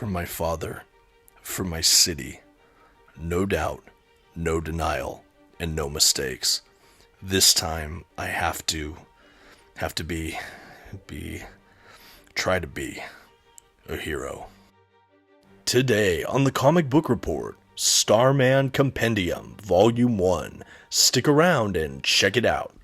from my father, from my city. No doubt, no denial, and no mistakes. This time I have to try to be a hero. Today on the Comic Book Report, Starman Compendium, Volume 1. Stick around and check it out.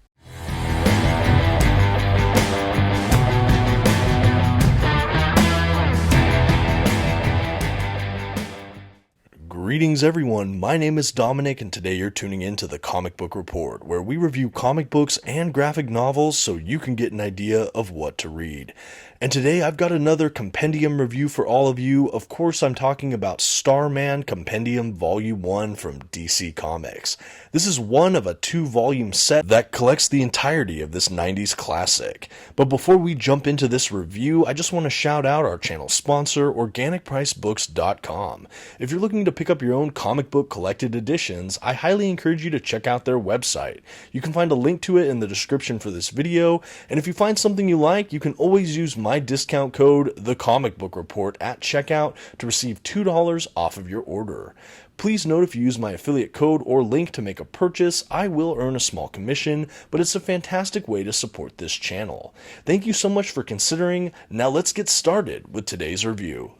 Greetings everyone, my name is Dominic and today you're tuning in to the Comic Book Report, where we review comic books and graphic novels so you can get an idea of what to read. And today I've got another compendium review for all of you. Of course I'm talking about Starman Compendium Volume 1 from DC Comics. This is one of a 2-volume set that collects the entirety of this 90s classic. But before we jump into this review, I just want to shout out our channel sponsor, OrganicPriceBooks.com. If you're looking to pick up your own comic book collected editions, I highly encourage you to check out their website. You can find a link to it in the description for this video, and if you find something you like, you can always use my discount code, TheComicBookReport, at checkout to receive $2 off of your order. Please note if you use my affiliate code or link to make a purchase, I will earn a small commission, but it's a fantastic way to support this channel. Thank you so much for considering. Now let's get started with today's review.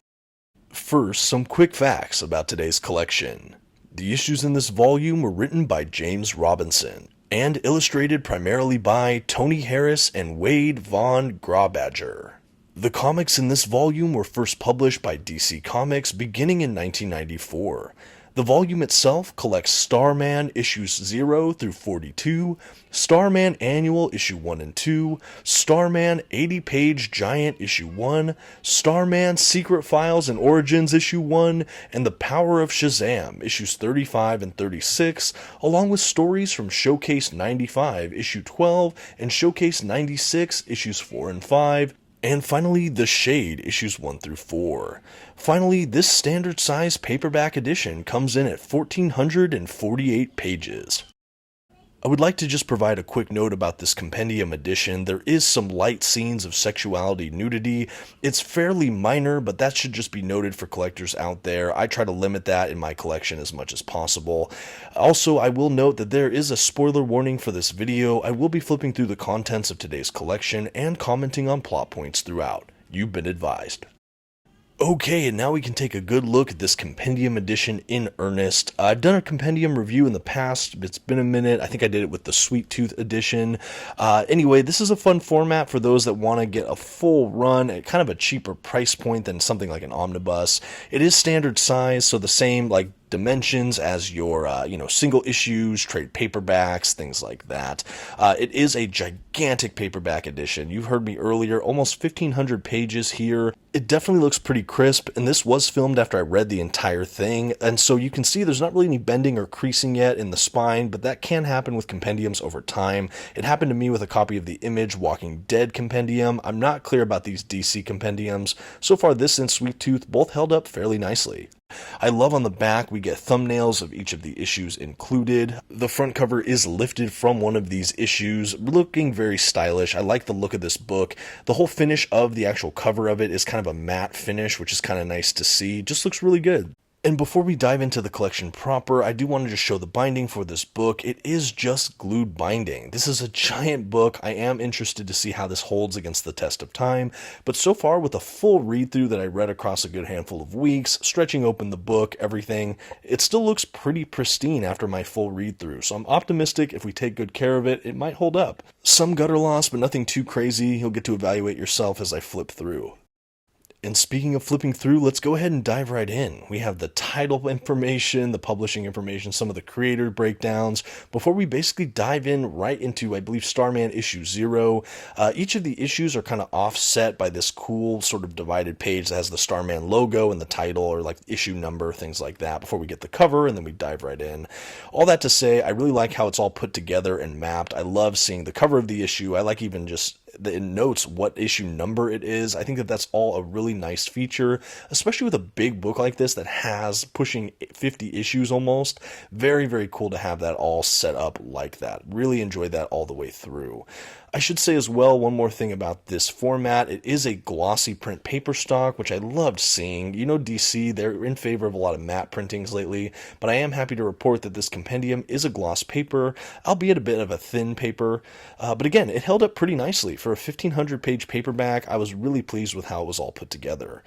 First, some quick facts about today's collection. The issues in this volume were written by James Robinson and illustrated primarily by Tony Harris and Wade Von Grawbadger. The comics in this volume were first published by DC Comics beginning in 1994. The volume itself collects Starman issues 0 through 42, Starman Annual issue 1 and 2, Starman 80-page Giant issue 1, Starman Secret Files and Origins issue 1, and The Power of Shazam issues 35 and 36, along with stories from Showcase 95 issue 12 and Showcase 96 issues 4 and 5, and finally, The Shade, issues 1 through 4. Finally, this standard size paperback edition comes in at 1,448 pages. I would like to just provide a quick note about this compendium edition. There is some light scenes of sexuality nudity. It's fairly minor, but that should just be noted for collectors out there. I try to limit that in my collection as much as possible. Also, I will note that there is a spoiler warning for this video. I will be flipping through the contents of today's collection and commenting on plot points throughout. You've been advised. Okay, and now we can take a good look at this compendium edition in earnest. I've done a compendium review in the past. It's been a minute. I think I did it with the Sweet Tooth edition. Anyway, this is a fun format for those that want to get a full run at kind of a cheaper price point than something like an omnibus. It is standard size, so the same dimensions as your single issues, trade paperbacks, things like that. It is a gigantic paperback edition. You heard me earlier, almost 1,500 pages here. It definitely looks pretty crisp, and this was filmed after I read the entire thing, and so you can see there's not really any bending or creasing yet in the spine, but that can happen with compendiums over time. It happened to me with a copy of the Image Walking Dead compendium. I'm not clear about these DC compendiums. So far, this and Sweet Tooth both held up fairly nicely. I love on the back we get thumbnails of each of the issues included. The front cover is lifted from one of these issues, looking very stylish. I like the look of this book. The whole finish of the actual cover of it is kind of a matte finish, which is kind of nice to see. Just looks really good. And before we dive into the collection proper, I do want to just show the binding for this book. It is just glued binding. This is a giant book. I am interested to see how this holds against the test of time, but so far with a full read-through that I read across a good handful of weeks, stretching open the book, everything, it still looks pretty pristine after my full read-through, so I'm optimistic if we take good care of it, it might hold up. Some gutter loss, but nothing too crazy. You'll get to evaluate yourself as I flip through. And speaking of flipping through, let's go ahead and dive right in. We have the title information, the publishing information, some of the creator breakdowns, before we basically dive in right into, I believe, Starman issue 0. Each of the issues are kind of offset by this cool sort of divided page that has the Starman logo and the title or like issue number, things like that, before we get the cover, and then we dive right in. All that to say, I really like how it's all put together and mapped. I love seeing the cover of the issue. I like even just it notes what issue number it is. I think that that's all a really nice feature, especially with a big book like this that has pushing 50 issues almost. Very, very cool to have that all set up like that. Really enjoyed that all the way through. I should say as well, one more thing about this format. It is a glossy print paper stock, which I loved seeing. You know, DC, they're in favor of a lot of matte printings lately, but I am happy to report that this compendium is a gloss paper, albeit a bit of a thin paper. But again, it held up pretty nicely. For a 1,500-page paperback, I was really pleased with how it was all put together.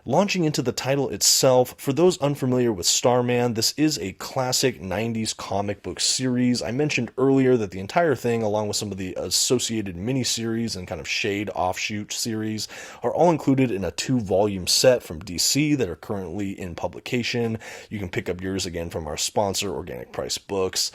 Launching into the title itself, for those unfamiliar with Starman, this is a classic 90s comic book series. I mentioned earlier that the entire thing, along with some of the associated miniseries and kind of shade offshoot series, are all included in a 2-volume set from DC that are currently in publication. You can pick up yours again from our sponsor, Organic Price Books.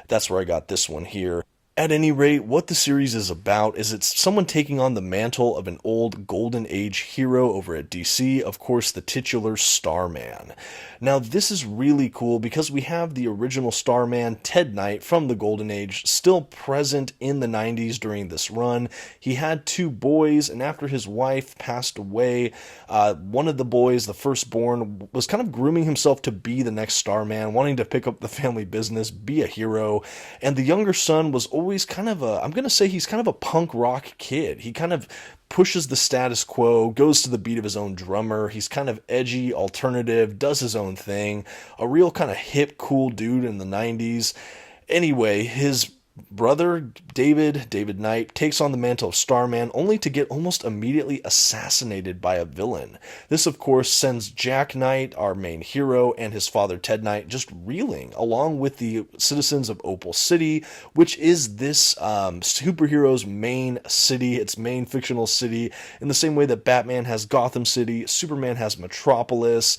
That's where I got this one here. At any rate, what the series is about is it's someone taking on the mantle of an old Golden Age hero over at DC, of course the titular Starman. Now this is really cool because we have the original Starman, Ted Knight, from the Golden Age, still present in the 90s during this run. He had 2 boys, and after his wife passed away, one of the boys, the firstborn, was kind of grooming himself to be the next Starman, wanting to pick up the family business, be a hero, and the younger son was always kind of I'm going to say he's kind of a punk rock kid. He kind of pushes the status quo, goes to the beat of his own drummer. He's kind of edgy, alternative, does his own thing. A real kind of hip, cool dude in the 90s. Anyway, his brother, David Knight, takes on the mantle of Starman only to get almost immediately assassinated by a villain. This, of course, sends Jack Knight, our main hero, and his father, Ted Knight, just reeling, along with the citizens of Opal City, which is this superhero's main city, its main fictional city, in the same way that Batman has Gotham City, Superman has Metropolis,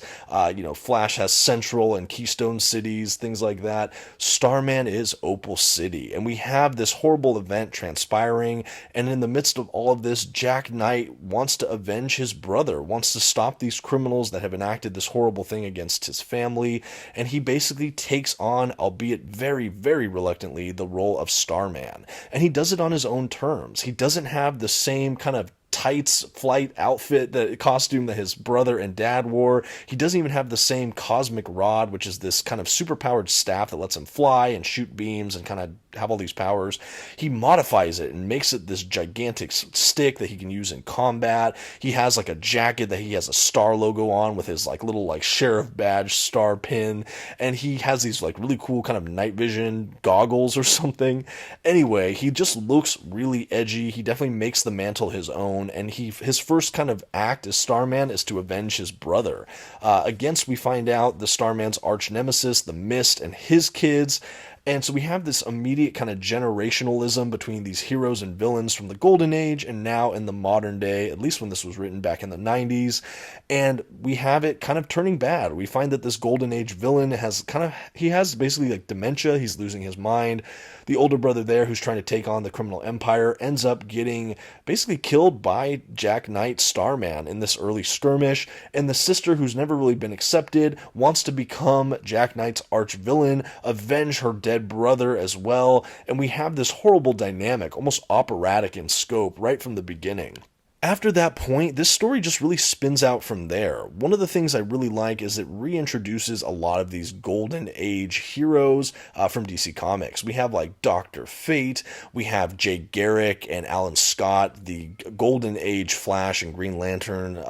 Flash has Central and Keystone cities, things like that. Starman is Opal City, and we have this horrible event transpiring, and in the midst of all of this, Jack Knight wants to avenge his brother, wants to stop these criminals that have enacted this horrible thing against his family, and he basically takes on, albeit very, very reluctantly, the role of Starman. And he does it on his own terms. He doesn't have the same kind of tights flight outfit, the costume that his brother and dad wore. He doesn't even have the same cosmic rod, which is this kind of superpowered staff that lets him fly and shoot beams and kind of have all these powers. He modifies it and makes it this gigantic stick that he can use in combat. He has like a jacket that he has a star logo on with his like little like sheriff badge star pin, and he has these like really cool kind of night vision goggles or something. Anyway, he just looks really edgy. He definitely makes the mantle his own, and his first kind of act as Starman is to avenge his brother. Against, we find out, the Starman's arch nemesis, the Mist, and his kids. And so we have this immediate kind of generationalism between these heroes and villains from the Golden Age and now in the modern day, at least when this was written back in the 90s. And we have it kind of turning bad. We find that this Golden Age villain has basically like dementia. He's losing his mind. The older brother there, who's trying to take on the criminal empire, ends up getting basically killed by Jack Knight, Starman, in this early skirmish. And the sister, who's never really been accepted, wants to become Jack Knight's arch villain, avenge her dead brother as well, and we have this horrible dynamic, almost operatic in scope, right from the beginning. After that point, this story just really spins out from there. One of the things I really like is it reintroduces a lot of these Golden Age heroes from DC Comics. We have like Dr. Fate, we have Jay Garrick and Alan Scott, the Golden Age Flash and Green Lantern,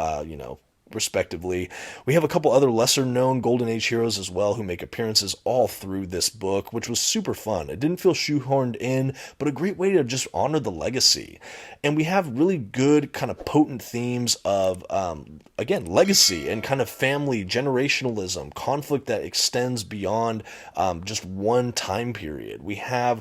respectively. We have a couple other lesser known Golden Age heroes as well who make appearances all through this book, which was super fun. It didn't feel shoehorned in, but a great way to just honor the legacy. And we have really good kind of potent themes of, again, legacy and kind of family, generationalism, conflict that extends beyond just one time period. We have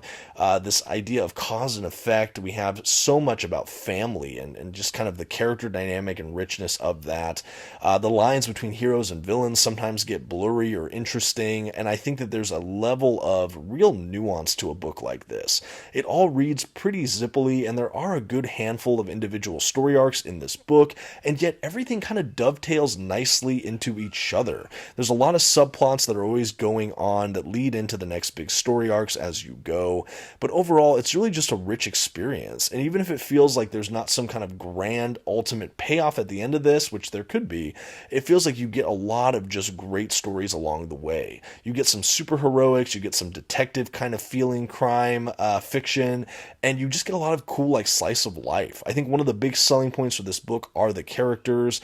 this idea of cause and effect. We have so much about family and just kind of the character dynamic and richness of that. The lines between heroes and villains sometimes get blurry or interesting, and I think that there's a level of real nuance to a book like this. It all reads pretty zippily, and there are a good handful of individual story arcs in this book, and yet everything kind of dovetails nicely into each other. There's a lot of subplots that are always going on that lead into the next big story arcs as you go, but overall it's really just a rich experience. And even if it feels like there's not some kind of grand ultimate payoff at the end of this, which there could could be, it feels like you get a lot of just great stories along the way. You get some super heroics, you get some detective kind of feeling crime fiction, and you just get a lot of cool like slice of life. I think one of the big selling points for this book are the characters.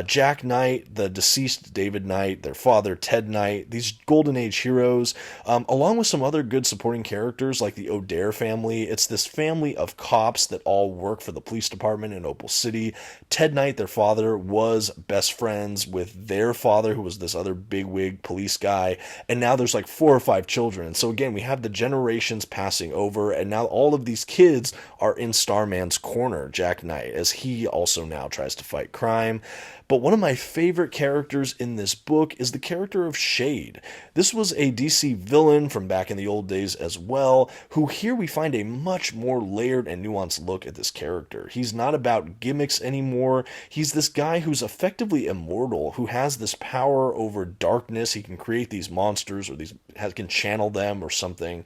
Jack Knight, the deceased David Knight, their father Ted Knight, these Golden Age heroes, along with some other good supporting characters like the O'Dare family. It's this family of cops that all work for the police department in Opal City. Ted Knight, their father, was best friends with their father, who was this other bigwig police guy, and now there's like 4 or 5 children. And so again, we have the generations passing over, and now all of these kids are in Starman's corner, Jack Knight, as he also now tries to fight crime. But one of my favorite characters in this book is the character of Shade. This was a DC villain from back in the old days as well, who here we find a much more layered and nuanced look at this character. He's not about gimmicks anymore. He's this guy who's effectively immortal, who has this power over darkness. He can create these monsters, or can channel them or something,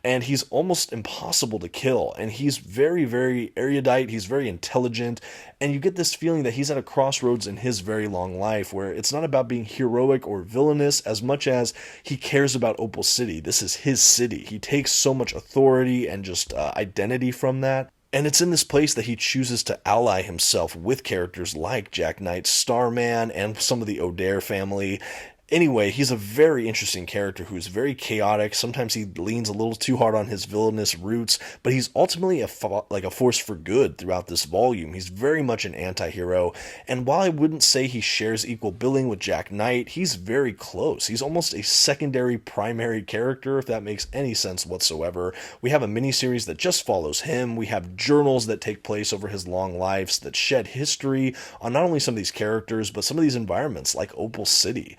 and he's almost impossible to kill. And he's very, very erudite. He's very intelligent, and you get this feeling that he's at a crossroads in his very long life where it's not about being heroic or villainous as much as he cares about Opal City. This is his city. He takes so much authority and just identity from that. And it's in this place that he chooses to ally himself with characters like Jack Knight, Starman, and some of the O'Dare family. Anyway, he's a very interesting character who's very chaotic. Sometimes he leans a little too hard on his villainous roots, but he's ultimately a force for good throughout this volume. He's very much an anti-hero, and while I wouldn't say he shares equal billing with Jack Knight, he's very close. He's almost a secondary primary character, if that makes any sense whatsoever. We have a miniseries that just follows him. We have journals that take place over his long lives that shed history on not only some of these characters, but some of these environments like Opal City.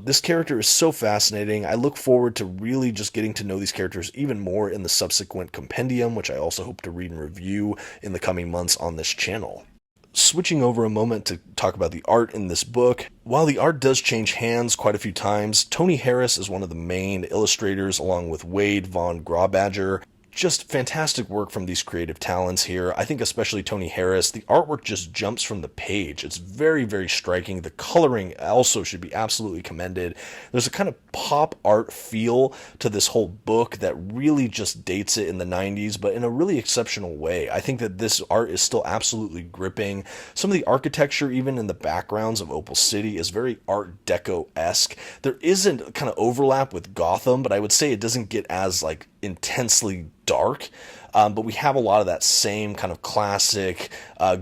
This character is so fascinating. I look forward to really just getting to know these characters even more in the subsequent compendium, which I also hope to read and review in the coming months on this channel. Switching over a moment to talk about the art in this book. While the art does change hands quite a few times, Tony Harris is one of the main illustrators along with Wade Von Grawbadger. Just fantastic work from these creative talents here. I think especially Tony Harris, the artwork just jumps from the page. It's very, very striking. The coloring also should be absolutely commended. There's a kind of pop art feel to this whole book that really just dates it in the 90s, but in a really exceptional way. I think that this art is still absolutely gripping. Some of the architecture, even in the backgrounds of Opal City, is very Art Deco-esque. There isn't kind of overlap with Gotham, but I would say it doesn't get as like intensely dark, but we have a lot of that same kind of classic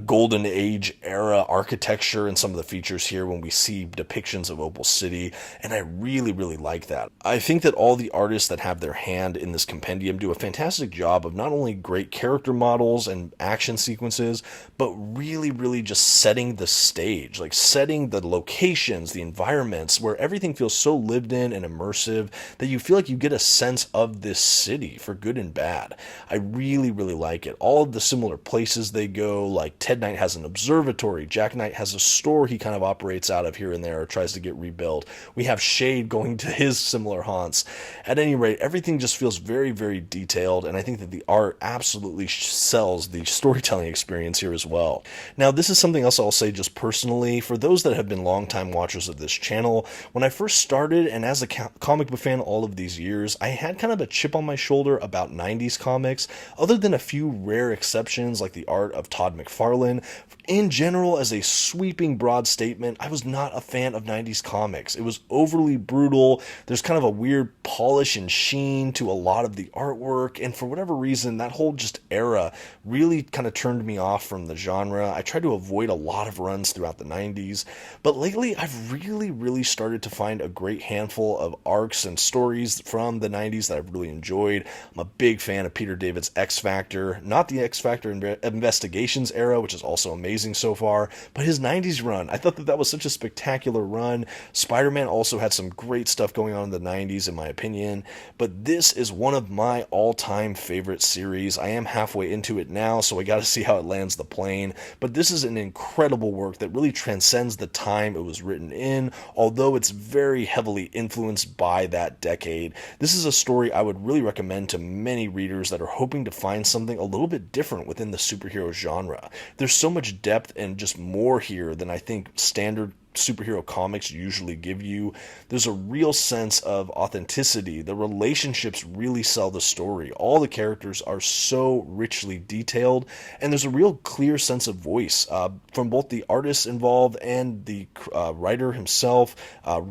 Golden Age era architecture in some of the features here when we see depictions of Opal City, and I really, really like that. I think that all the artists that have their hand in this compendium do a fantastic job of not only great character models and action sequences, but really, really just setting the stage, like setting the locations, the environments, where everything feels so lived in and immersive that you feel like you get a sense of this city for good and bad. I really, really like it. All of the similar places they go, like Ted Knight has an observatory, Jack Knight has a store he kind of operates out of here and there or tries to get rebuilt. We have Shade going to his similar haunts. At any rate, everything just feels very, very detailed, and I think that the art absolutely sells the storytelling experience here as well. Now, this is something else I'll say just personally. For those that have been longtime watchers of this channel, when I first started, and as a comic book fan all of these years, I had kind of a chip on my shoulder about 90s comics, other than a few rare exceptions like the art of Todd McFarlane. In general, as a sweeping broad statement, I was not a fan of 90s comics. It was overly brutal. There's kind of a weird polish and sheen to a lot of the artwork, and for whatever reason, that whole just era really kind of turned me off from the genre. I tried to avoid a lot of runs throughout the 90s, but lately I've really started to find a great handful of arcs and stories from the 90s that I've really enjoyed. I'm a big fan of Peter David's X-Factor, not the X-Factor Investigations era, which is also amazing so far, but his 90s run. I thought that that was such a spectacular run. Spider-Man also had some great stuff going on in the 90s, in my opinion, but this is one of my all-time favorite series. I am halfway into it now, so I got to see how it lands the plane, but this is an incredible work that really transcends the time it was written in, although it's very heavily influenced by that decade. This is a story I would really recommend to many readers that are hoping to could find something a little bit different within the superhero genre. There's so much depth and just more here than I think standard superhero comics usually give you. There's a real sense of authenticity. The relationships really sell the story. All the characters are so richly detailed, and there's a real clear sense of voice from both the artists involved and the writer himself,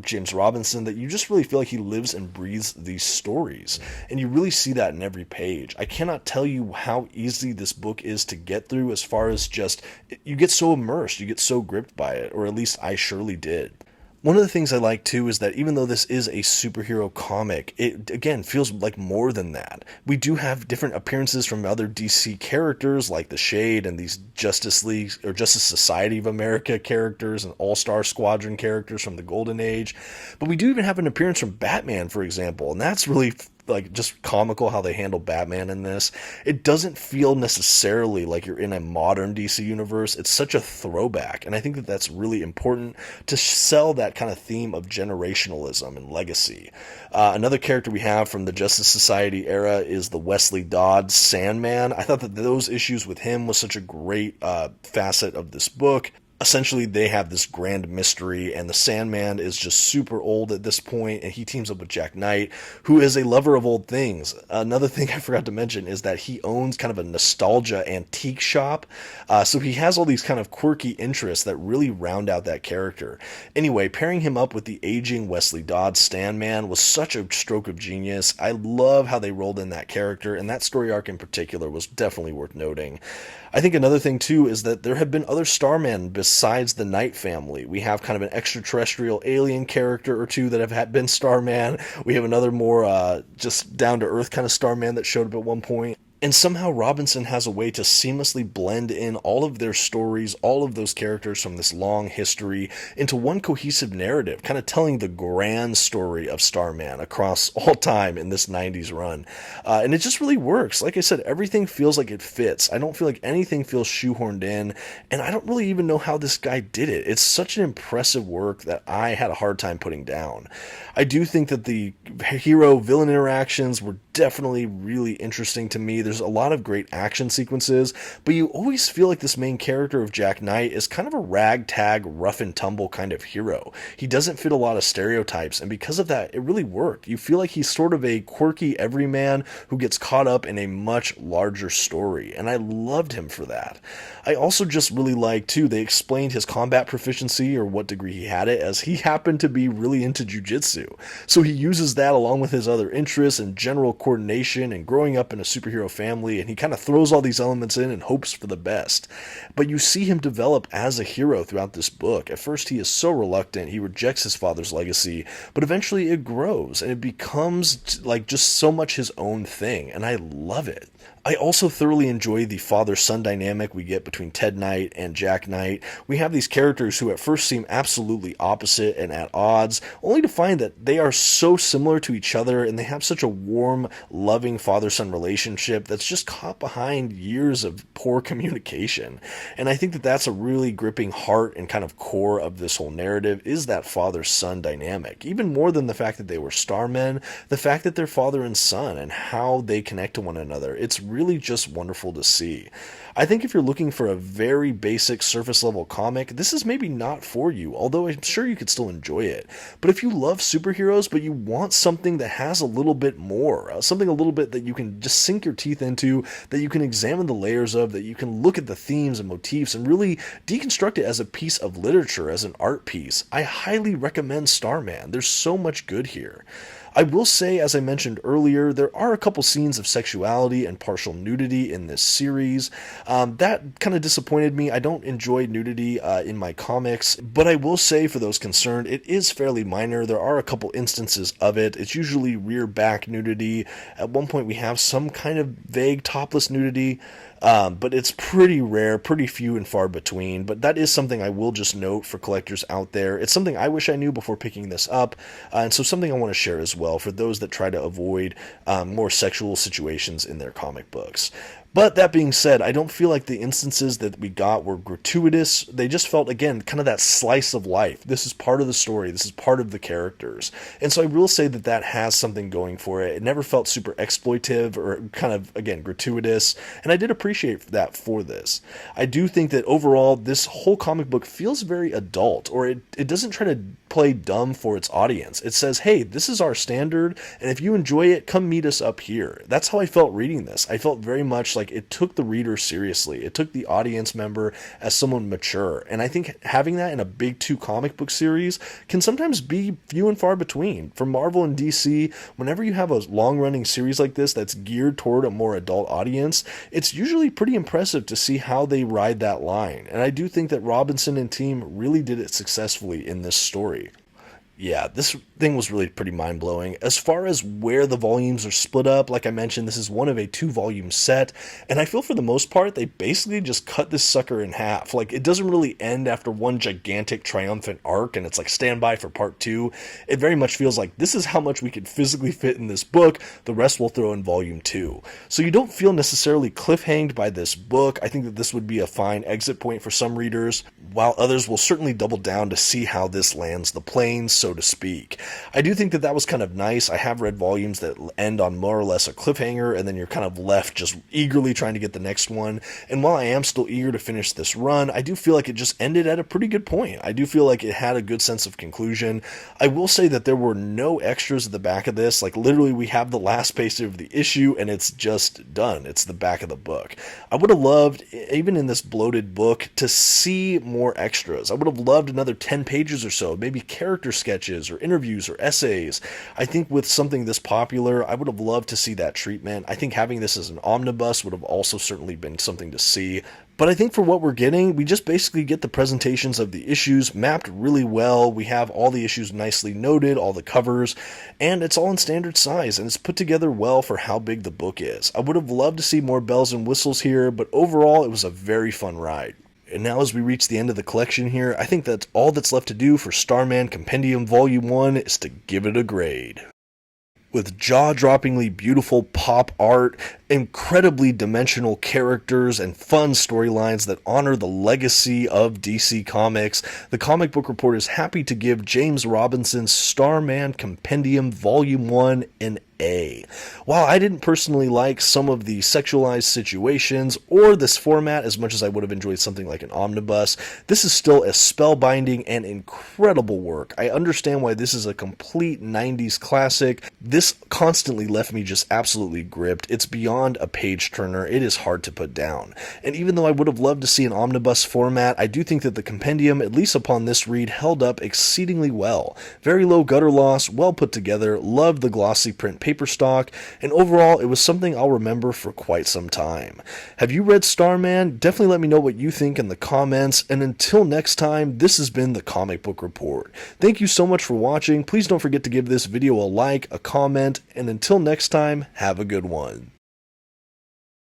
James Robinson, that you just really feel like he lives and breathes these stories. And you really see that in every page. I cannot tell you how easy this book is to get through, as far as just, you get so immersed, you get so gripped by it, or at least I surely did. One of the things I like too is that even though this is a superhero comic, it again feels like more than that. We do have different appearances from other DC characters like the Shade and these Justice League or Justice Society of America characters and All-Star Squadron characters from the Golden Age. But we do even have an appearance from Batman, for example, and that's really like just comical how they handle Batman in this. It doesn't feel necessarily like you're in a modern DC universe. It's such a throwback, and I think that that's really important to sell that kind of theme of generationalism and legacy. Another character we have from the Justice Society era is the Wesley Dodds Sandman. I thought that those issues with him was such a great facet of this book. Essentially, they have this grand mystery, and the Sandman is just super old at this point, and he teams up with Jack Knight, who is a lover of old things. Another thing I forgot to mention is that he owns kind of a nostalgia antique shop, so he has all these kind of quirky interests that really round out that character. Anyway, pairing him up with the aging Wesley Dodds Sandman was such a stroke of genius. I love how they rolled in that character, and that story arc in particular was definitely worth noting. I think another thing, too, is that there have been other Starmen besides the Knight family. We have kind of an extraterrestrial alien character or two that have been Starman. We have another more just down-to-earth kind of Starman that showed up at one point. And somehow Robinson has a way to seamlessly blend in all of their stories, all of those characters from this long history, into one cohesive narrative, kind of telling the grand story of Starman across all time in this 90s run. And it just really works. Like I said, everything feels like it fits. I don't feel like anything feels shoehorned in, and I don't really even know how this guy did it. It's such an impressive work that I had a hard time putting down. I do think that the hero-villain interactions were definitely really interesting to me. There's a lot of great action sequences, but you always feel like this main character of Jack Knight is kind of a ragtag, rough and tumble kind of hero. He doesn't fit a lot of stereotypes, and because of that, it really worked. You feel like he's sort of a quirky everyman who gets caught up in a much larger story, and I loved him for that. I also just really liked, too, they explained his combat proficiency, or what degree he had it, as he happened to be really into jiu-jitsu. So he uses that along with his other interests and general coordination and growing up in a superhero family, and he kind of throws all these elements in and hopes for the best. But you see him develop as a hero throughout this book. At first he is so reluctant, he rejects his father's legacy, but eventually it grows and it becomes like just so much his own thing, and I love it. I also thoroughly enjoy the father-son dynamic we get between Ted Knight and Jack Knight. We have these characters who at first seem absolutely opposite and at odds, only to find that they are so similar to each other, and they have such a warm, loving father-son relationship that's just caught behind years of poor communication. And I think that that's a really gripping heart and kind of core of this whole narrative, is that father-son dynamic. Even more than the fact that they were Starmen, the fact that they're father and son and how they connect to one another. It's really just wonderful to see. I think if you're looking for a very basic surface level comic, this is maybe not for you, although I'm sure you could still enjoy it. But if you love superheroes, but you want something that has a little bit more, something a little bit that you can just sink your teeth into, that you can examine the layers of, that you can look at the themes and motifs and really deconstruct it as a piece of literature, as an art piece, I highly recommend Starman. There's so much good here. I will say, as I mentioned earlier, there are a couple scenes of sexuality and partial nudity in this series. That kind of disappointed me. I don't enjoy nudity in my comics, but I will say, for those concerned, it is fairly minor. There are a couple instances of it. It's usually rear-back nudity. At one point, we have some kind of vague topless nudity. but it's pretty rare, pretty few and far between. But that is something I will just note for collectors out there. It's something I wish I knew before picking this up, and so something I want to share as well for those that try to avoid more sexual situations in their comic books. But that being said, I don't feel like the instances that we got were gratuitous. They just felt, again, kind of that slice of life. This is part of the story. This is part of the characters. And so I will say that that has something going for it. It never felt super exploitive or kind of, again, gratuitous. And I did appreciate that for this. I do think that overall, this whole comic book feels very adult, or it doesn't try to play dumb for its audience. It says, hey, this is our standard, and if you enjoy it, come meet us up here. That's how I felt reading this. I felt very much like it took the reader seriously. It took the audience member as someone mature. And I think having that in a big 2 comic book series can sometimes be few and far between. For Marvel and DC, whenever you have a long-running series like this that's geared toward a more adult audience, it's usually pretty impressive to see how they ride that line. And I do think that Robinson and team really did it successfully in this story. Yeah, this thing was really pretty mind-blowing. As far as where the volumes are split up, like I mentioned, this is one of a 2-volume set, and I feel for the most part, they basically just cut this sucker in half. Like, it doesn't really end after one gigantic triumphant arc, and it's like, stand by for part 2. It very much feels like this is how much we could physically fit in this book, the rest we'll throw in volume 2. So you don't feel necessarily cliffhanged by this book. I think that this would be a fine exit point for some readers, while others will certainly double down to see how this lands the plane, so to speak. I do think that that was kind of nice. I have read volumes that end on more or less a cliffhanger, and then you're kind of left just eagerly trying to get the next one. And while I am still eager to finish this run, I do feel like it just ended at a pretty good point. I do feel like it had a good sense of conclusion. I will say that there were no extras at the back of this. Like, literally, we have the last page of the issue, and it's just done. It's the back of the book. I would have loved, even in this bloated book, to see more extras. I would have loved another 10 pages or so, maybe character sketches or interviews or essays. I think with something this popular, I would have loved to see that treatment. I think having this as an omnibus would have also certainly been something to see. But I think for what we're getting, we just basically get the presentations of the issues mapped really well. We have all the issues nicely noted, all the covers, and it's all in standard size, and it's put together well for how big the book is. I would have loved to see more bells and whistles here, but overall, it was a very fun ride. And now as we reach the end of the collection here, I think that's all that's left to do for Starman Compendium Volume 1 is to give it a grade. With jaw-droppingly beautiful pop art, incredibly dimensional characters, and fun storylines that honor the legacy of DC Comics, the Comic Book Report is happy to give James Robinson's Starman Compendium Volume 1 an A. While I didn't personally like some of the sexualized situations or this format as much as I would have enjoyed something like an omnibus, this is still a spellbinding and incredible work. I understand why this is a complete 90s classic. This constantly left me just absolutely gripped. It's beyond a page turner. It is hard to put down. And even though I would have loved to see an omnibus format, I do think that the compendium, at least upon this read, held up exceedingly well. Very low gutter loss, well put together, loved the glossy print paper stock, and overall it was something I'll remember for quite some time. Have you read Starman? Definitely let me know what you think in the comments, and until next time, this has been the Comic Book Report. Thank you so much for watching. Please don't forget to give this video a like, a comment, and until next time, have a good one.